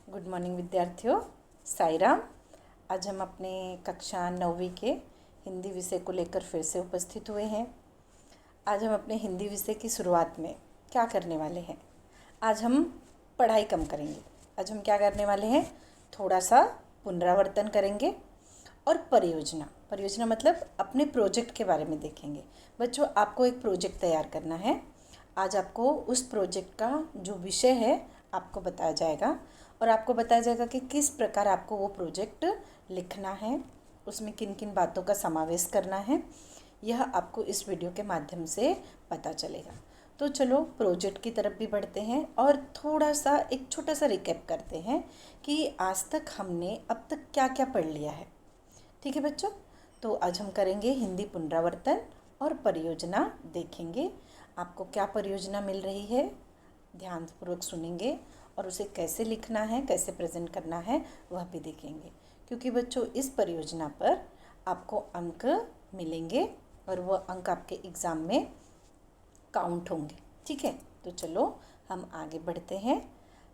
Good morning विद्यार्थियों। साई राम। आज हम अपने कक्षा 9वीं के हिंदी विषय को लेकर फिर से उपस्थित हुए हैं। आज हम अपने हिंदी विषय की शुरुआत में क्या करने वाले हैं? आज हम पढ़ाई कम करेंगे। आज हम क्या करने वाले हैं? थोड़ा सा पुनरावर्तन करेंगे और परियोजना मतलब अपने प्रोजेक्ट के बारे में देखेंगे। बच्चों, आपको एक प्रोजेक्ट तैयार करना है। आज आपको उस प्रोजेक्ट का जो विषय है आपको बताया जाएगा और आपको बताया जाएगा कि किस प्रकार आपको वो प्रोजेक्ट लिखना है, उसमें किन किन बातों का समावेश करना है। यह आपको इस वीडियो के माध्यम से पता चलेगा। तो चलो प्रोजेक्ट की तरफ भी बढ़ते हैं और थोड़ा सा एक छोटा सा रिकैप करते हैं कि आज तक हमने अब तक क्या क्या पढ़ लिया है। ठीक है बच्चों, तो आज हम करेंगे हिंदी पुनरावर्तन और परियोजना देखेंगे। आपको क्या परियोजना मिल रही है ध्यानपूर्वक सुनेंगे और उसे कैसे लिखना है, कैसे प्रेजेंट करना है वह भी देखेंगे। क्योंकि बच्चों इस परियोजना पर आपको अंक मिलेंगे और वह अंक आपके एग्ज़ाम में काउंट होंगे। ठीक है, तो चलो हम आगे बढ़ते हैं।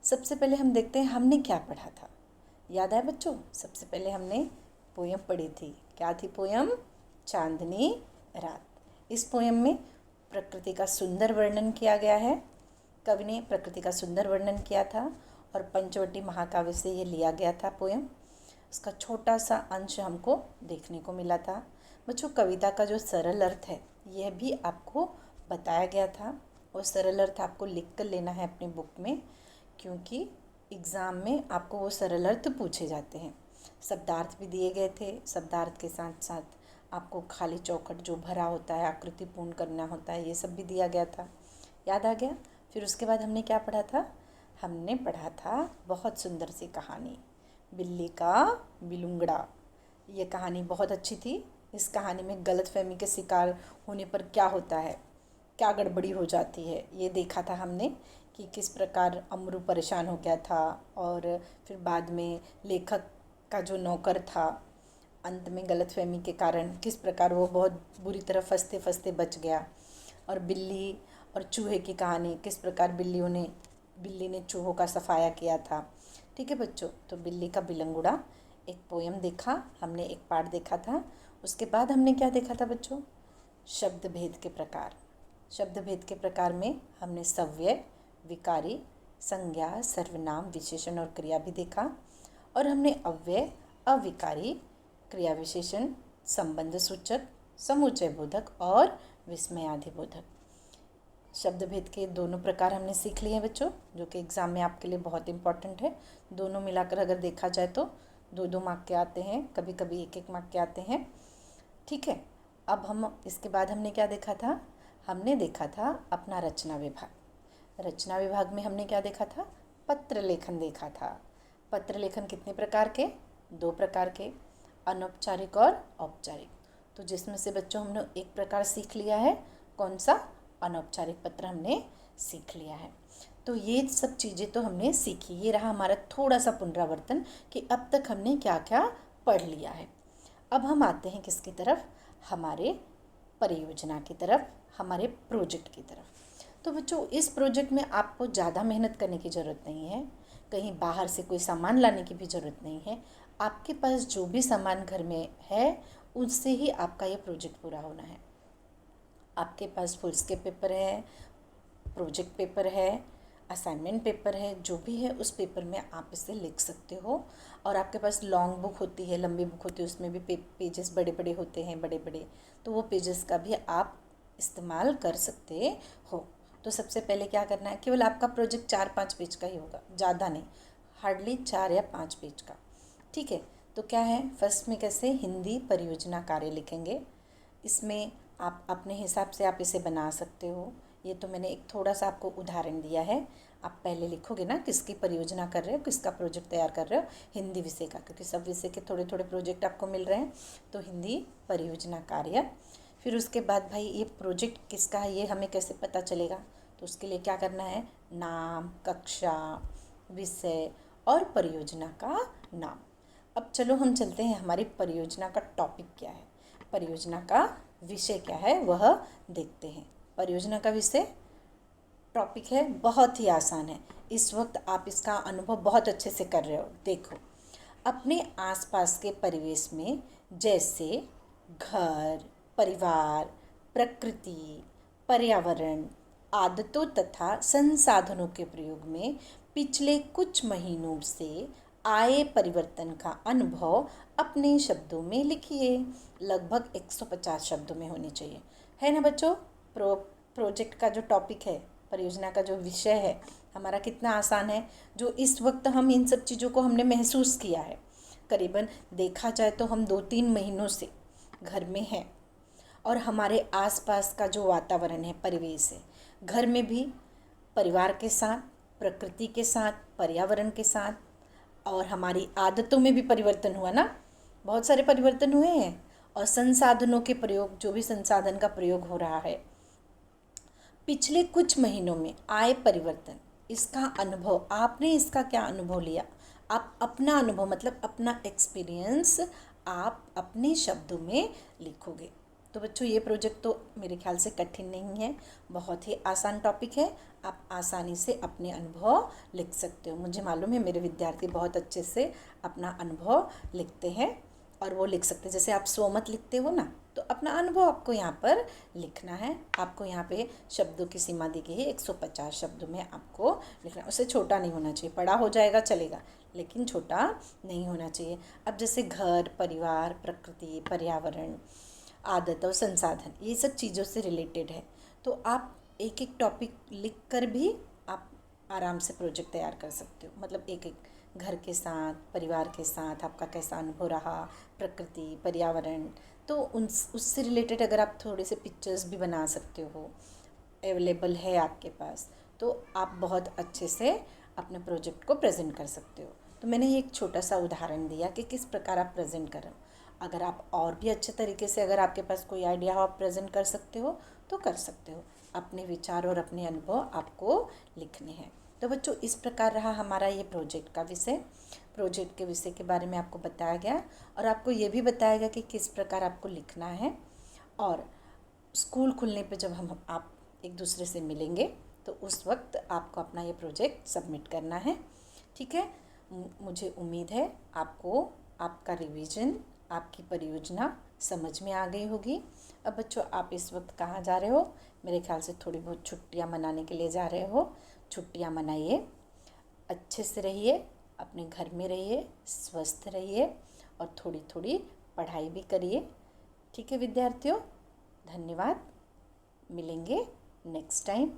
सबसे पहले हम देखते हैं हमने क्या पढ़ा था। याद है बच्चों? सबसे पहले हमने पोयम पढ़ी थी। क्या थी पोयम? चांदनी रात। इस पोयम में प्रकृति का सुंदर वर्णन किया गया है। कवि ने प्रकृति का सुंदर वर्णन किया था और पंचवटी महाकाव्य से ये लिया गया था पोयम। उसका छोटा सा अंश हमको देखने को मिला था। बच्चों, कविता का जो सरल अर्थ है यह भी आपको बताया गया था और सरल अर्थ आपको लिख कर लेना है अपनी बुक में, क्योंकि एग्ज़ाम में आपको वो सरल अर्थ पूछे जाते हैं। शब्दार्थ भी दिए गए थे। शब्दार्थ के साथ साथ आपको खाली चौखट जो भरा होता है, आकृति पूर्ण करना होता है, ये सब भी दिया गया था। याद आ गया? फिर उसके बाद हमने क्या पढ़ा था? हमने पढ़ा था बहुत सुंदर सी कहानी, बिल्ली का बिलुंगड़ा। ये कहानी बहुत अच्छी थी। इस कहानी में गलतफहमी के शिकार होने पर क्या होता है, क्या गड़बड़ी हो जाती है, ये देखा था हमने कि किस प्रकार अमरू परेशान हो गया था और फिर बाद में लेखक का जो नौकर था अंत में गलतफहमी के कारण किस प्रकार वो बहुत बुरी तरह फंसते फंसते बच गया। और बिल्ली और चूहे की कहानी, किस प्रकार बिल्ली ने चूहों का सफाया किया था। ठीक है बच्चों, तो बिल्ली का बिलंगुड़ा एक पोयम देखा हमने, एक पाठ देखा था। उसके बाद हमने क्या देखा था बच्चों? शब्द भेद के प्रकार। शब्द भेद के प्रकार में हमने सव्यय, विकारी, संज्ञा, सर्वनाम, विशेषण और क्रिया भी देखा और हमने अव्यय, अविकारी, क्रिया विशेषण, संबंध सूचक, समुच्चय बोधक और विस्मयाधिबोधक शब्द भेद के दोनों प्रकार हमने सीख लिए हैं बच्चों, जो कि एग्ज़ाम में आपके लिए बहुत इंपॉर्टेंट है। दोनों मिलाकर अगर देखा जाए तो 2-2 मार्क के आते हैं, कभी कभी 1-1 मार्क के आते हैं। ठीक है, अब हम इसके बाद हमने क्या देखा था? हमने देखा था अपना रचना विभाग। रचना विभाग में हमने क्या देखा था? पत्र लेखन देखा था। पत्र लेखन कितने प्रकार के? 2 प्रकार के, अनौपचारिक और औपचारिक। तो जिसमें से बच्चों हमने एक प्रकार सीख लिया है, कौन सा? अनौपचारिक पत्र हमने सीख लिया है। तो ये सब चीज़ें तो हमने सीखी। ये रहा हमारा थोड़ा सा पुनरावर्तन कि अब तक हमने क्या क्या पढ़ लिया है। अब हम आते हैं किसकी तरफ? हमारे परियोजना की तरफ, हमारे प्रोजेक्ट की तरफ। तो बच्चों इस प्रोजेक्ट में आपको ज़्यादा मेहनत करने की ज़रूरत नहीं है, कहीं बाहर से कोई सामान लाने की भी ज़रूरत नहीं है। आपके पास जो भी सामान घर में है उससे ही आपका ये प्रोजेक्ट पूरा होना है। आपके पास फुल स्केप पेपर है, प्रोजेक्ट पेपर है, असाइनमेंट पेपर है, जो भी है उस पेपर में आप इसे लिख सकते हो। और आपके पास लॉन्ग बुक होती है, लंबी बुक होती है, उसमें भी पेजेस बड़े बड़े होते हैं, बड़े बड़े, तो वो पेजेस का भी आप इस्तेमाल कर सकते हो। तो सबसे पहले क्या करना है? केवल आपका प्रोजेक्ट 4-5 पेज का ही होगा, ज़्यादा नहीं, हार्डली 4 या 5 पेज का। ठीक है, तो क्या है, फर्स्ट में कैसे हिंदी परियोजना कार्य लिखेंगे। इसमें आप अपने हिसाब से आप इसे बना सकते हो। ये तो मैंने एक थोड़ा सा आपको उदाहरण दिया है। आप पहले लिखोगे ना किसकी परियोजना कर रहे हो, किसका प्रोजेक्ट तैयार कर रहे हो, हिंदी विषय का, क्योंकि सब विषय के थोड़े थोड़े प्रोजेक्ट आपको मिल रहे हैं। तो हिंदी परियोजना कार्य। फिर उसके बाद भाई ये प्रोजेक्ट किसका है ये हमें कैसे पता चलेगा? तो उसके लिए क्या करना है? नाम, कक्षा, विषय और परियोजना का नाम। अब चलो हम चलते हैं हमारी परियोजना का टॉपिक क्या है, परियोजना का विषय क्या है वह देखते हैं। परियोजना का विषय टॉपिक है, बहुत ही आसान है। इस वक्त आप इसका अनुभव बहुत अच्छे से कर रहे हो। देखो, अपने आसपास के परिवेश में जैसे घर, परिवार, प्रकृति, पर्यावरण, आदतों तथा संसाधनों के प्रयोग में पिछले कुछ महीनों से आए परिवर्तन का अनुभव अपने शब्दों में लिखिए। लगभग 150 शब्दों में होनी चाहिए, है ना बच्चों। प्रोजेक्ट का जो टॉपिक है, परियोजना का जो विषय है हमारा कितना आसान है। जो इस वक्त हम इन सब चीज़ों को हमने महसूस किया है, करीबन देखा जाए तो हम 2-3 महीनों से घर में हैं और हमारे आसपास का जो वातावरण है, परिवेश है, घर में भी परिवार के साथ, प्रकृति के साथ, पर्यावरण के साथ, और हमारी आदतों में भी परिवर्तन हुआ ना, बहुत सारे परिवर्तन हुए हैं। और संसाधनों के प्रयोग, जो भी संसाधन का प्रयोग हो रहा है, पिछले कुछ महीनों में आए परिवर्तन, इसका अनुभव, आपने इसका क्या अनुभव लिया। आप अपना अनुभव मतलब अपना एक्सपीरियंस आप अपने शब्दों में लिखोगे। तो बच्चों, ये प्रोजेक्ट तो मेरे ख्याल से कठिन नहीं है, बहुत ही आसान टॉपिक है। आप आसानी से अपने अनुभव लिख सकते हो। मुझे मालूम है मेरे विद्यार्थी बहुत अच्छे से अपना अनुभव लिखते हैं और वो लिख सकते हैं। जैसे आप स्वमत लिखते हो ना, तो अपना अनुभव आपको यहाँ पर लिखना है। आपको यहाँ पे शब्दों की सीमा दी गई है, 150 शब्दों में आपको लिखना है। उससे छोटा नहीं होना चाहिए, बड़ा हो जाएगा चलेगा, लेकिन छोटा नहीं होना चाहिए। अब जैसे घर, परिवार, प्रकृति, पर्यावरण, आदत और संसाधन, ये सब चीज़ों से रिलेटेड है। तो आप एक एक टॉपिक लिख कर भी आप आराम से प्रोजेक्ट तैयार कर सकते हो। मतलब एक एक घर के साथ, परिवार के साथ आपका कैसा अनुभव रहा, प्रकृति, पर्यावरण, तो उससे रिलेटेड अगर आप थोड़े से पिक्चर्स भी बना सकते हो, अवेलेबल है आपके पास, तो आप बहुत अच्छे से अपने प्रोजेक्ट को प्रेजेंट कर सकते हो। तो मैंने ये एक छोटा सा उदाहरण दिया कि किस प्रकार आप प्रेजेंट करें। अगर आप और भी अच्छे तरीके से, अगर आपके पास कोई आइडिया हो, आप प्रेजेंट कर सकते हो तो कर सकते हो। अपने विचार और अपने अनुभव आपको लिखने हैं। तो बच्चों, इस प्रकार रहा हमारा ये प्रोजेक्ट का विषय। प्रोजेक्ट के विषय के बारे में आपको बताया गया और आपको ये भी बताया गया कि किस प्रकार आपको लिखना है। और स्कूल खुलने पे जब हम आप एक दूसरे से मिलेंगे तो उस वक्त आपको अपना ये प्रोजेक्ट सबमिट करना है, ठीक है। मुझे उम्मीद है आपको आपका रिवीजन, आपकी परियोजना समझ में आ गई होगी। अब बच्चों, आप इस वक्त कहाँ जा रहे हो? मेरे ख्याल से थोड़ी बहुत छुट्टियाँ मनाने के लिए जा रहे हो। छुट्टियाँ मनाइए, अच्छे से रहिए, अपने घर में रहिए, स्वस्थ रहिए और थोड़ी थोड़ी पढ़ाई भी करिए, ठीक है विद्यार्थियों। धन्यवाद, मिलेंगे नेक्स्ट टाइम।